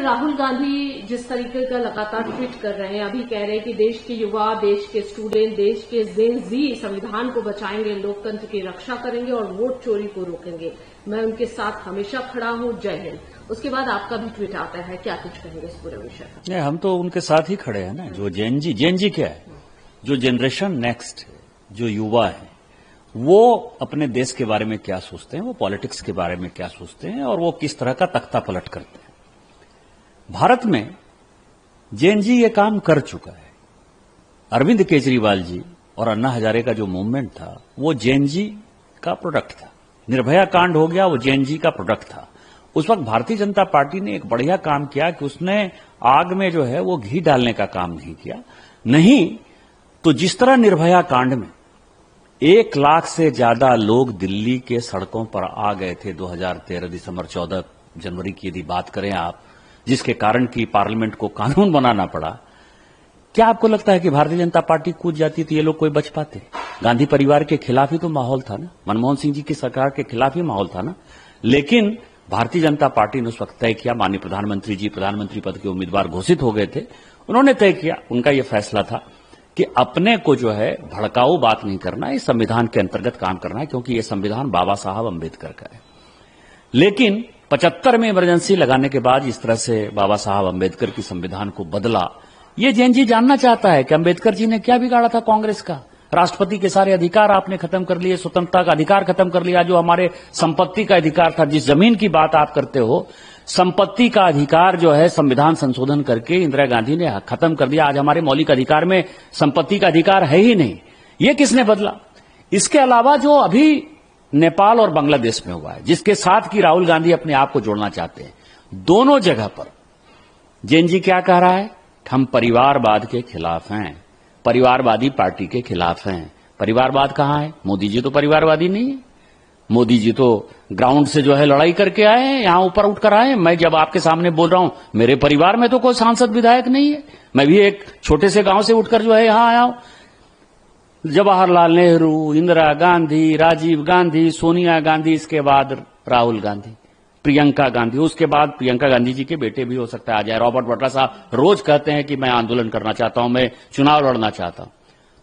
राहुल गांधी जिस तरीके का लगातार ट्वीट कर रहे हैं, अभी कह रहे हैं कि देश के युवा, देश के स्टूडेंट, देश के जेन जी संविधान को बचाएंगे, लोकतंत्र की रक्षा करेंगे और वोट चोरी को रोकेंगे। मैं उनके साथ हमेशा खड़ा हूं, जय हिंद। उसके बाद आपका भी ट्वीट आता है, क्या कुछ कहेंगे इस पूरे विषय पर? नहीं, हम तो उनके साथ ही खड़े हैं ना। जो जेन जी क्या है, जो जनरेशन नेक्स्ट है, जो युवा है, वो अपने देश के बारे में क्या सोचते हैं, वो पॉलिटिक्स के बारे में क्या सोचते हैं और वो किस तरह का तख्ता पलट करते हैं। भारत में जेन जी ये काम कर चुका है। अरविंद केजरीवाल जी और अन्ना हजारे का जो मूवमेंट था वो जेन जी का प्रोडक्ट था। निर्भया कांड हो गया, वो जेन जी का प्रोडक्ट था। उस वक्त भारतीय जनता पार्टी ने एक बढ़िया काम किया कि उसने आग में जो है वो घी डालने का काम नहीं किया। नहीं तो जिस तरह निर्भया कांड में 1 लाख से ज्यादा लोग दिल्ली के सड़कों पर आ गए थे 2013 दिसंबर 14 जनवरी की यदि बात करें आप, जिसके कारण कि पार्लियामेंट को कानून बनाना पड़ा। क्या आपको लगता है कि भारतीय जनता पार्टी कूद जाती तो ये लोग कोई बच पाते? गांधी परिवार के खिलाफ ही तो माहौल था ना, मनमोहन सिंह जी की सरकार के खिलाफ ही माहौल था ना। लेकिन भारतीय जनता पार्टी ने उस वक्त तय किया, माननीय प्रधानमंत्री जी प्रधानमंत्री पद के उम्मीदवार घोषित हो गए थे, उन्होंने तय किया, उनका यह फैसला था कि अपने को जो है भड़काऊ बात नहीं करना, इस संविधान के अंतर्गत काम करना है, क्योंकि यह संविधान बाबा साहब अम्बेडकर का है। लेकिन 75 में इमरजेंसी लगाने के बाद इस तरह से बाबा साहब अम्बेडकर की संविधान को बदला। ये जेन जी जानना चाहता है कि अम्बेडकर जी ने क्या बिगाड़ा था कांग्रेस का। राष्ट्रपति के सारे अधिकार आपने खत्म कर लिए, स्वतंत्रता का अधिकार खत्म कर लिया, जो हमारे संपत्ति का अधिकार था। जिस जमीन की बात आप करते हो, संपत्ति का अधिकार जो है संविधान संशोधन करके इंदिरा गांधी ने खत्म कर दिया। आज हमारे मौलिक अधिकार में संपत्ति का अधिकार है ही नहीं। ये किसने बदला? इसके अलावा जो अभी नेपाल और बांग्लादेश में हुआ है, जिसके साथ की राहुल गांधी अपने आप को जोड़ना चाहते हैं, दोनों जगह पर जेन जी क्या कह रहा है? हम परिवारवाद के खिलाफ हैं, परिवारवादी पार्टी के खिलाफ हैं। परिवारवाद कहां है? मोदी जी तो परिवारवादी नहीं है। मोदी जी तो ग्राउंड से जो है लड़ाई करके आए हैं, यहां ऊपर उठकर आए हैं। मैं जब आपके सामने बोल रहा हूं, मेरे परिवार में तो कोई सांसद विधायक नहीं है। मैं भी एक छोटे से गांव से उठकर जो है यहां आया हूं। जवाहरलाल नेहरू, इंदिरा गांधी, राजीव गांधी, सोनिया गांधी, इसके बाद राहुल गांधी, प्रियंका गांधी, उसके बाद प्रियंका गांधी जी के बेटे भी हो सकता है आ जाए। रॉबर्ट वाड्रा साहब रोज कहते हैं कि मैं आंदोलन करना चाहता हूं, मैं चुनाव लड़ना चाहता हूं।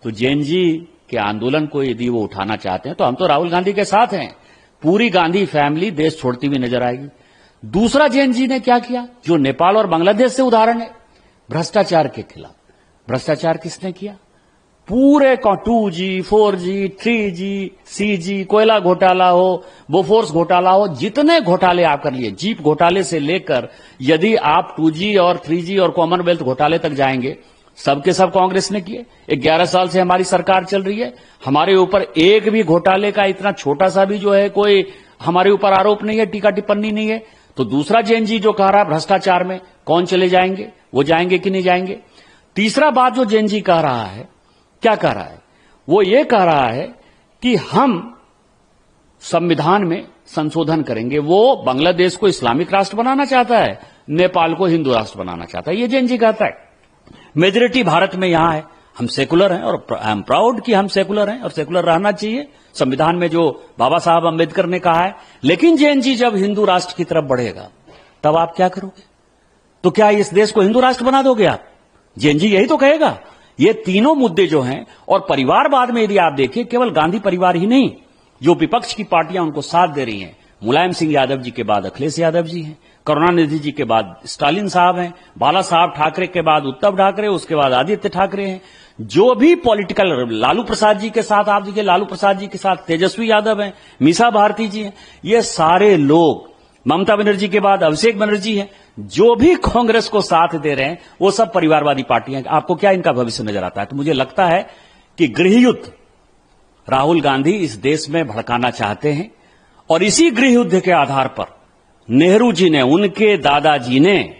तो जेन जी के आंदोलन को यदि वो उठाना चाहते हैं तो हम तो राहुल गांधी के साथ हैं। पूरी गांधी फैमिली देश छोड़ती हुई नजर आएगी। दूसरा जेन जी ने क्या किया, जो नेपाल और बांग्लादेश से उदाहरण है, भ्रष्टाचार के खिलाफ। भ्रष्टाचार किसने किया? पूरे 2G, 4G, 3G, CG, कोयला घोटाला हो, बोफोर्स घोटाला हो, जितने घोटाले आप कर लिए, जीप घोटाले से लेकर यदि आप 2G और 3G और कॉमनवेल्थ घोटाले तक जाएंगे, सबके सब कांग्रेस ने किए। 11 साल से हमारी सरकार चल रही है, हमारे ऊपर एक भी घोटाले का इतना छोटा सा भी जो है कोई हमारे ऊपर आरोप नहीं है, टीका टिप्पणी नहीं है। तो दूसरा जेन जी जो कह रहा है भ्रष्टाचार में कौन चले जाएंगे, वो जाएंगे कि नहीं जाएंगे। तीसरा बात जो जेन जी कह रहा है, क्या कह रहा है? वो ये कह रहा है कि हम संविधान में संशोधन करेंगे। वो बांग्लादेश को इस्लामिक राष्ट्र बनाना चाहता है, नेपाल को हिंदू राष्ट्र बनाना चाहता है, ये जेन जी कहता है। मेजोरिटी भारत में यहां है, हम सेकुलर हैं और आई एम प्राउड कि हम सेकुलर हैं और सेकुलर रहना चाहिए, संविधान में जो बाबा साहब अम्बेडकर ने कहा है। लेकिन जेन जी जब हिंदू राष्ट्र की तरफ बढ़ेगा तब आप क्या करोगे? तो क्या इस देश को हिंदू राष्ट्र बना दोगे आप? जेन जी यही तो कहेगा। ये तीनों मुद्दे जो हैं, और परिवारवाद में यदि आप देखिए, केवल गांधी परिवार ही नहीं, जो विपक्ष की पार्टियां उनको साथ दे रही हैं, मुलायम सिंह यादव जी के बाद अखिलेश यादव जी हैं, करुणानिधि जी के बाद स्टालिन साहब हैं, बाला साहब ठाकरे के बाद उद्धव ठाकरे, उसके बाद आदित्य ठाकरे हैं। जो भी पॉलिटिकल, लालू प्रसाद जी के साथ आप देखिए, लालू प्रसाद जी के साथ तेजस्वी यादव हैं, मीसा भारती जी हैं, ये सारे लोग, ममता बनर्जी के बाद अभिषेक बनर्जी हैं, जो भी कांग्रेस को साथ दे रहे हैं वो सब परिवारवादी पार्टियां हैं। आपको क्या इनका भविष्य नजर आता है? तो मुझे लगता है कि गृहयुद्ध राहुल गांधी इस देश में भड़काना चाहते हैं और इसी गृहयुद्ध के आधार पर नेहरू जी ने, उनके दादाजी ने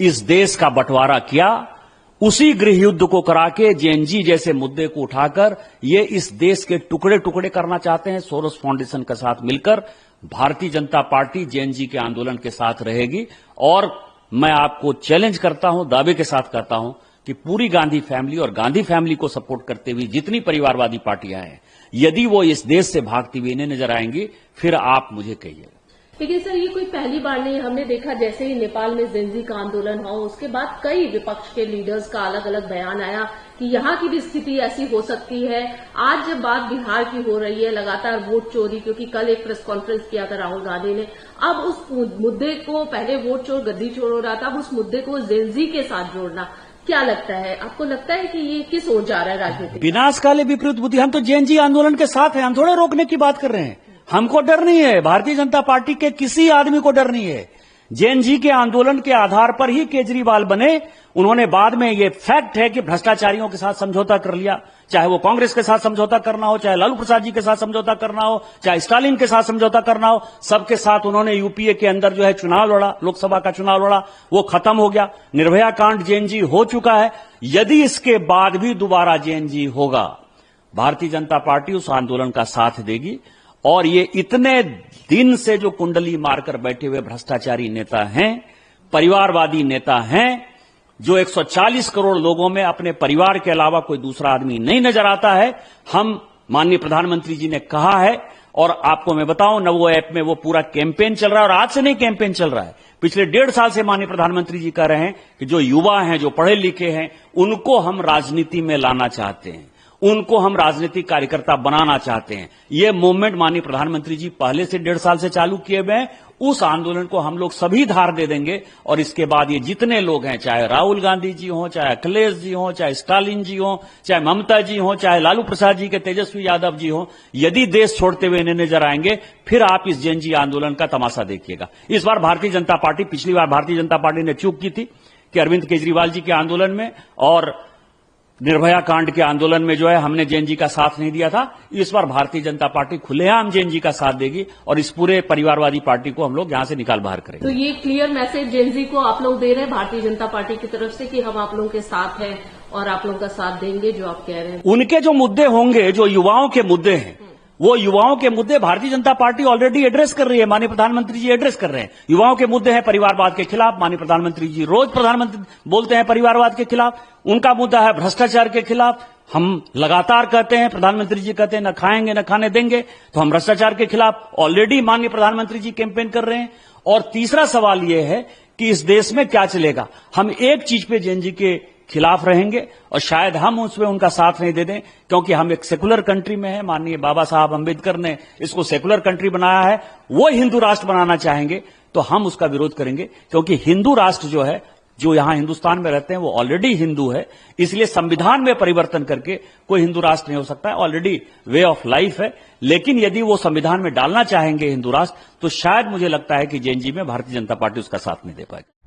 इस देश का बंटवारा किया। उसी गृहयुद्ध को करा के जेन जी जैसे मुद्दे को उठाकर ये इस देश के टुकड़े टुकड़े करना चाहते हैं। सोरोस फाउंडेशन के साथ मिलकर भारतीय जनता पार्टी जेन जी के आंदोलन के साथ रहेगी। और मैं आपको चैलेंज करता हूं, दावे के साथ करता हूं कि पूरी गांधी फैमिली और गांधी फैमिली को सपोर्ट करते हुए जितनी परिवारवादी पार्टियां हैं, यदि वो इस देश से भागती हुई इन्हें नजर आएंगी, फिर आप मुझे कहिएगा। लेकिन सर, ये कोई पहली बार नहीं। हमने देखा जैसे ही नेपाल में जेनजी का आंदोलन हुआ, उसके बाद कई विपक्ष के लीडर्स का अलग अलग बयान आया कि यहाँ की भी स्थिति ऐसी हो सकती है। आज जब बात बिहार की हो रही है, लगातार वोट चोरी, क्योंकि कल एक प्रेस कॉन्फ्रेंस किया था राहुल गांधी ने, अब उस मुद्दे को, पहले वोट चोर गद्दी चोर हो रहा था, अब उस मुद्दे को जेनजी के साथ जोड़ना, क्या लगता है आपको? लगता है कि ये किस ओर जा रहा है राजनीति? विनाशकाले विपरीत बुद्धि। हम तो जेएनजी आंदोलन के साथ हैं, हम थोड़ा रोकने की बात कर रहे हैं। हमको डर नहीं है, भारतीय जनता पार्टी के किसी आदमी को डर नहीं है। जेएनजी के आंदोलन के आधार पर ही केजरीवाल बने। उन्होंने बाद में ये फैक्ट है कि भ्रष्टाचारियों के साथ समझौता कर लिया, चाहे वो कांग्रेस के साथ समझौता करना हो, चाहे लालू प्रसाद जी के साथ समझौता करना हो, चाहे स्टालिन के साथ समझौता करना हो, सबके साथ उन्होंने यूपीए के अंदर जो है चुनाव लड़ा, लोकसभा का चुनाव लड़ा, वो खत्म हो गया। निर्भया कांड जेएनजी हो चुका है। यदि इसके बाद भी दोबारा जेएनजी होगा, भारतीय जनता पार्टी उस आंदोलन का साथ देगी। और ये इतने दिन से जो कुंडली मारकर बैठे हुए भ्रष्टाचारी नेता हैं, परिवारवादी नेता हैं, जो 140 करोड़ लोगों में अपने परिवार के अलावा कोई दूसरा आदमी नहीं नजर आता है, हम माननीय प्रधानमंत्री जी ने कहा है। और आपको मैं बताऊं, नवो ऐप में वो पूरा कैंपेन चल रहा है, और आज से नहीं कैंपेन चल रहा है, पिछले 1.5 साल से माननीय प्रधानमंत्री जी कह रहे हैं कि जो युवा हैं, जो पढ़े लिखे हैं, उनको हम राजनीति में लाना चाहते हैं, उनको हम राजनीतिक कार्यकर्ता बनाना चाहते हैं। ये मूवमेंट माननीय प्रधानमंत्री जी पहले से 1.5 साल से चालू किए हुए हैं। उस आंदोलन को हम लोग सभी धार दे देंगे। और इसके बाद ये जितने लोग हैं, चाहे राहुल गांधी जी हों, चाहे अखिलेश जी हों, चाहे स्टालिन जी हों, चाहे ममता जी हों, चाहे लालू प्रसाद जी के तेजस्वी यादव जी हों, यदि देश छोड़ते हुए इन्हें नजर आएंगे, फिर आप इस जेएनजी आंदोलन का तमाशा देखिएगा। इस बार भारतीय जनता पार्टी, पिछली बार भारतीय जनता पार्टी ने चूक की थी कि अरविंद केजरीवाल जी के आंदोलन में और निर्भया कांड के आंदोलन में जो है हमने जेएनजी का साथ नहीं दिया था। इस बार भारतीय जनता पार्टी खुलेआम जेएनजी का साथ देगी और इस पूरे परिवारवादी पार्टी को हम लोग यहां से निकाल बाहर करेंगे। तो ये क्लियर मैसेज जेएनजी को आप लोग दे रहे हैं भारतीय जनता पार्टी की तरफ से कि हम आप लोगों के साथ हैं और आप लोगों का साथ देंगे, जो आप कह रहे हैं। उनके जो मुद्दे होंगे, जो युवाओं के मुद्दे हैं, वो युवाओं के मुद्दे Bharatiya Janata party already address कर रही है। माननीय प्रधानमंत्री जी एड्रेस कर रहे हैं। युवाओं के मुद्दे हैं परिवारवाद के खिलाफ, माननीय प्रधानमंत्री जी रोज प्रधानमंत्री बोलते हैं परिवारवाद के खिलाफ। उनका मुद्दा है भ्रष्टाचार के खिलाफ। हम लगातार कहते हैं, प्रधानमंत्री जी कहते हैं न खाएंगे न खाने देंगे, तो हम भ्रष्टाचार के खिलाफ ऑलरेडी माननीय प्रधानमंत्री जी कैंपेन कर रहे हैं। और तीसरा सवाल यह है कि इस देश में क्या चलेगा। हम एक चीज पे जेएनजी के खिलाफ रहेंगे और शायद हम उसमें उनका साथ नहीं दे दें, क्योंकि हम एक सेकुलर कंट्री में हैं। माननीय बाबा साहब अंबेडकर ने इसको सेकुलर कंट्री बनाया है। वो हिंदू राष्ट्र बनाना चाहेंगे तो हम उसका विरोध करेंगे, क्योंकि हिंदू राष्ट्र जो है, जो यहां हिंदुस्तान में रहते हैं, वो ऑलरेडी हिंदू है। इसलिए संविधान में परिवर्तन करके कोई हिंदू राष्ट्र नहीं हो सकता है, ऑलरेडी वे ऑफ लाइफ है। लेकिन यदि वो संविधान में डालना चाहेंगे हिंदू राष्ट्र, तो शायद मुझे लगता है कि जेएनजी में भारतीय जनता पार्टी उसका साथ नहीं दे पाएगी।